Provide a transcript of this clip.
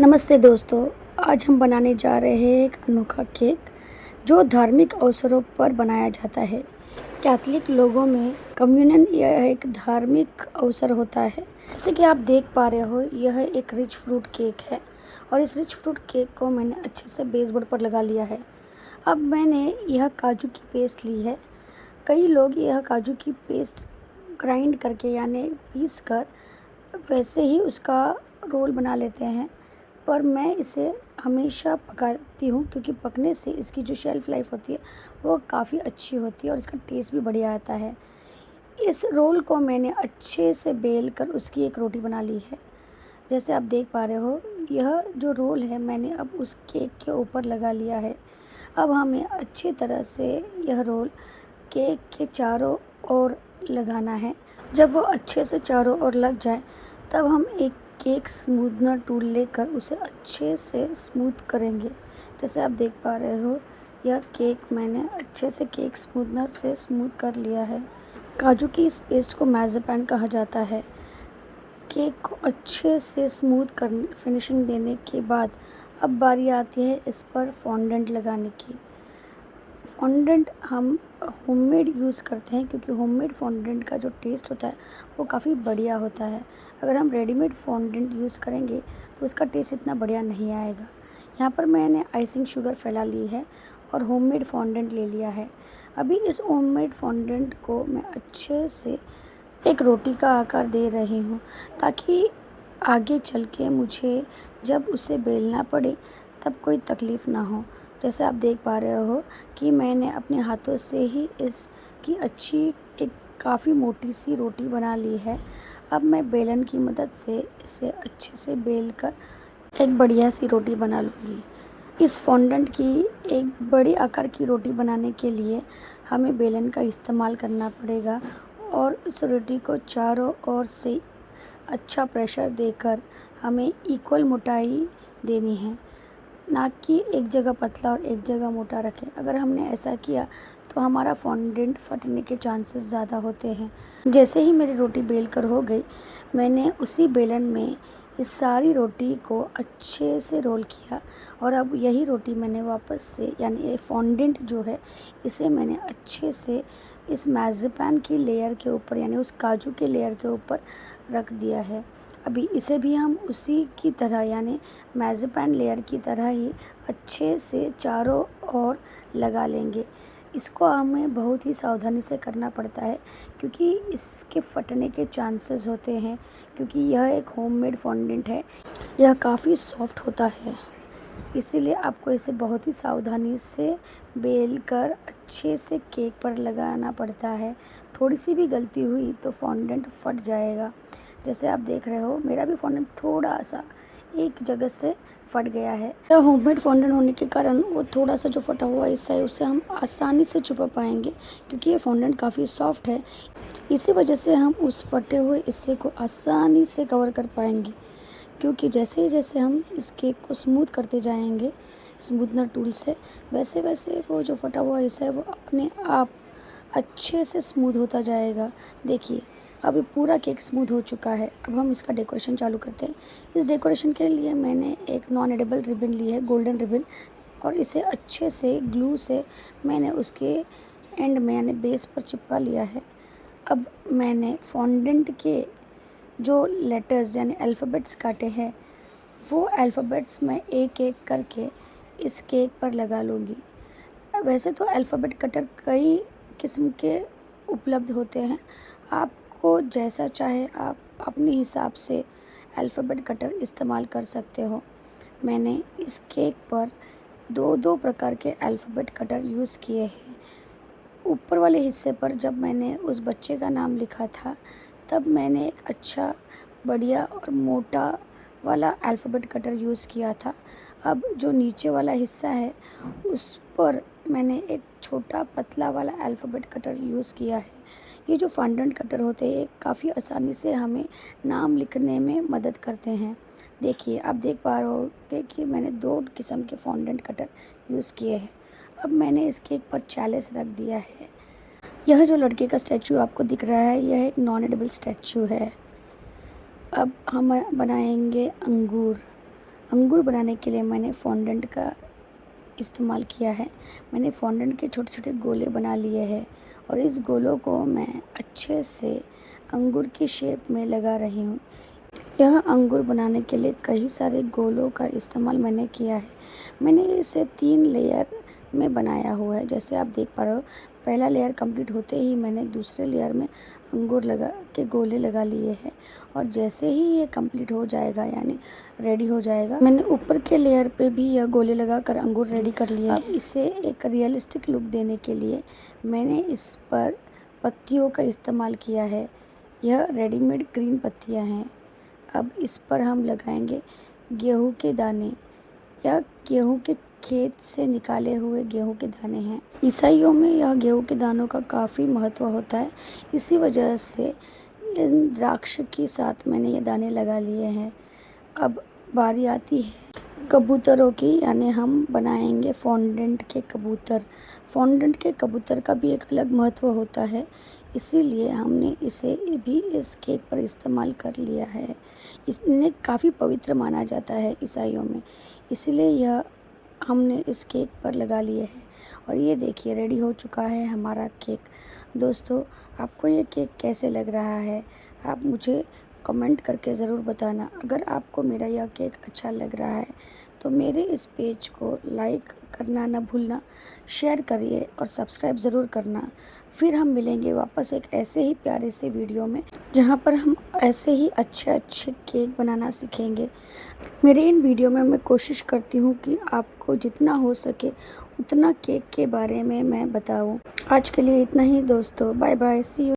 नमस्ते दोस्तों, आज हम बनाने जा रहे हैं एक अनोखा केक जो धार्मिक अवसरों पर बनाया जाता है। कैथोलिक लोगों में कम्युनियन यह एक धार्मिक अवसर होता है। जैसे कि आप देख पा रहे हो, यह एक रिच फ्रूट केक है और इस रिच फ्रूट केक को मैंने अच्छे से बेसबोर्ड पर लगा लिया है। अब मैंने यह काजू की पेस्ट ली है। कई लोग यह काजू की पेस्ट ग्राइंड करके यानी पीस कर वैसे ही उसका रोल बना लेते हैं, पर मैं इसे हमेशा पकाती हूँ क्योंकि पकने से इसकी जो शेल्फ़ लाइफ होती है वो काफ़ी अच्छी होती है और इसका टेस्ट भी बढ़िया आता है। इस रोल को मैंने अच्छे से बेल कर उसकी एक रोटी बना ली है। जैसे आप देख पा रहे हो, यह जो रोल है मैंने अब उस केक के ऊपर लगा लिया है। अब हमें अच्छी तरह से यह रोल केक के चारों ओर लगाना है। जब वो अच्छे से चारों ओर लग जाए तब हम एक केक स्मूथनर टूल लेकर उसे अच्छे से स्मूथ करेंगे। जैसे आप देख पा रहे हो, यह केक मैंने अच्छे से केक स्मूथनर से स्मूथ कर लिया है। काजू की इस पेस्ट को माज़ेपान कहा जाता है। केक को अच्छे से स्मूथ कर फिनिशिंग देने के बाद अब बारी आती है इस पर फॉन्डेंट लगाने की। फॉन्डेंट हम होममेड यूज़ करते हैं क्योंकि होममेड फॉन्डेंट का जो टेस्ट होता है वो काफ़ी बढ़िया होता है। अगर हम रेडीमेड फॉन्डेंट यूज़ करेंगे तो उसका टेस्ट इतना बढ़िया नहीं आएगा। यहाँ पर मैंने आइसिंग शुगर फैला ली है और होममेड फॉन्डेंट ले लिया है। अभी इस होममेड फॉन्डेंट को मैं अच्छे से एक रोटी का आकार दे रही हूँ ताकि आगे चल के मुझे जब उसे बेलना पड़े तब कोई तकलीफ़ ना हो। जैसे आप देख पा रहे हो कि मैंने अपने हाथों से ही इसकी अच्छी एक काफ़ी मोटी सी रोटी बना ली है। अब मैं बेलन की मदद से इसे अच्छे से बेल कर एक बढ़िया सी रोटी बना लूँगी। इस फॉन्डेंट की एक बड़ी आकार की रोटी बनाने के लिए हमें बेलन का इस्तेमाल करना पड़ेगा और उस रोटी को चारों ओर से अच्छा प्रेशर देकर हमें इक्वल मोटाई देनी है, ना कि एक जगह पतला और एक जगह मोटा रखें। अगर हमने ऐसा किया तो हमारा फॉन्डेंट फटने के चांसेस ज़्यादा होते हैं। जैसे ही मेरी रोटी बेल कर हो गई, मैंने उसी बेलन में इस सारी रोटी को अच्छे से रोल किया और अब यही रोटी मैंने वापस से यानी ये फॉन्डेंट जो है इसे मैंने अच्छे से इस माज़ेपान की लेयर के ऊपर यानी उस काजू के लेयर के ऊपर रख दिया है। अभी इसे भी हम उसी की तरह यानी माज़ेपान लेयर की तरह ही अच्छे से चारों ओर लगा लेंगे। इसको हमें बहुत ही सावधानी से करना पड़ता है क्योंकि इसके फटने के चांसेस होते हैं, क्योंकि यह एक होममेड फॉन्डेंट है। यह काफ़ी सॉफ्ट होता है, इसीलिए आपको इसे बहुत ही सावधानी से बेल कर अच्छे से केक पर लगाना पड़ता है। थोड़ी सी भी गलती हुई तो फॉन्डेंट फट जाएगा। जैसे आप देख रहे हो, मेरा भी फॉन्डेंट थोड़ा सा एक जगह से फट गया है। यह होममेड फॉन्डेंट होने के कारण वो थोड़ा सा जो फटा हुआ हिस्सा है उसे हम आसानी से छुपा पाएंगे क्योंकि ये फॉन्डेंट काफ़ी सॉफ्ट है। इसी वजह से हम उस फटे हुए हिस्से को आसानी से कवर कर पाएंगे, क्योंकि जैसे हम इस केक को स्मूथ करते जाएंगे स्मूथनर टूल से, वैसे वैसे वो जो फटा हुआ हिस्सा है वो अपने आप अच्छे से स्मूथ होता जाएगा। देखिए, अब ये पूरा केक स्मूथ हो चुका है। अब हम इसका डेकोरेशन चालू करते हैं। इस डेकोरेशन के लिए मैंने एक नॉन एडिबल रिबन ली है, गोल्डन रिबन, और इसे अच्छे से ग्लू से मैंने उसके एंड में यानी बेस पर चिपका लिया है। अब मैंने फॉन्डेंट के जो लेटर्स यानी अल्फ़ाबेट्स काटे हैं वो अल्फ़ाबेट्स मैं एक एक करके इस केक पर लगा लूँगी। वैसे तो अल्फ़ाबेट कटर कई किस्म के उपलब्ध होते हैं, आपको जैसा चाहे आप अपने हिसाब से अल्फ़ाबेट कटर इस्तेमाल कर सकते हो। मैंने इस केक पर दो दो प्रकार के अल्फ़ाबेट कटर यूज़ किए हैं। ऊपर वाले हिस्से पर जब मैंने उस बच्चे का नाम लिखा था तब मैंने एक अच्छा बढ़िया और मोटा वाला अल्फ़ाबेट कटर यूज़ किया था। अब जो नीचे वाला हिस्सा है उस पर मैंने एक छोटा पतला वाला अल्फ़ाबेट कटर यूज़ किया है। ये जो फॉन्डेंट कटर होते हैं ये काफ़ी आसानी से हमें नाम लिखने में मदद करते हैं। देखिए, आप देख पा रहे होगे कि मैंने दो किस्म के फॉन्डेंट कटर यूज़ किए हैं। अब मैंने इस केक पर चैलेंज रख दिया है। यह जो लड़के का स्टैचू आपको दिख रहा है यह एक नॉन एडिबल स्टैचू है। अब हम बनाएंगे अंगूर। अंगूर बनाने के लिए मैंने फॉन्डेंट का इस्तेमाल किया है। मैंने फॉन्डेंट के छोटे छोटे गोले बना लिए हैं और इस गोलों को मैं अच्छे से अंगूर की शेप में लगा रही हूँ। यह अंगूर बनाने के लिए कई सारे गोलों का इस्तेमाल मैंने किया है। मैंने इसे 3 लेयर में बनाया हुआ है। जैसे आप देख पा रहे हो, पहला लेयर कंप्लीट होते ही मैंने दूसरे लेयर में अंगूर लगा के गोले लगा लिए हैं और जैसे ही ये कंप्लीट हो जाएगा यानी रेडी हो जाएगा, मैंने ऊपर के लेयर पे भी यह गोले लगा कर अंगूर रेडी कर लिए हैं। अब इसे एक रियलिस्टिक लुक देने के लिए मैंने इस पर पत्तियों का इस्तेमाल किया है। यह रेडीमेड ग्रीन पत्तियाँ हैं। अब इस पर हम लगाएंगे गेहूं के दाने। यह गेहूं के खेत से निकाले हुए गेहूं के दाने हैं। ईसाइयों में यह गेहूं के दानों का काफ़ी महत्व होता है। इसी वजह से इन द्राक्ष के साथ मैंने ये दाने लगा लिए हैं। अब बारी आती है कबूतरों की, यानी हम बनाएंगे फॉन्डेंट के कबूतर। फॉन्डेंट के कबूतर का भी एक अलग महत्व होता है, इसीलिए हमने इसे भी इस केक पर इस्तेमाल कर लिया है। इन्हें काफ़ी पवित्र माना जाता है ईसाइयों में, इसलिए यह हमने इस केक पर लगा लिए हैं। और ये देखिए रेडी हो चुका है हमारा केक। दोस्तों, आपको ये केक कैसे लग रहा है, आप मुझे कमेंट करके ज़रूर बताना। अगर आपको मेरा यह केक अच्छा लग रहा है तो मेरे इस पेज को लाइक करना ना भूलना, शेयर करिए और सब्सक्राइब ज़रूर करना। फिर हम मिलेंगे वापस एक ऐसे ही प्यारे से वीडियो में, जहाँ पर हम ऐसे ही अच्छे अच्छे केक बनाना सीखेंगे। मेरे इन वीडियो में मैं कोशिश करती हूँ कि आपको जितना हो सके उतना केक के बारे में मैं बताऊँ। आज के लिए इतना ही दोस्तों, बाय बाय, सी यू।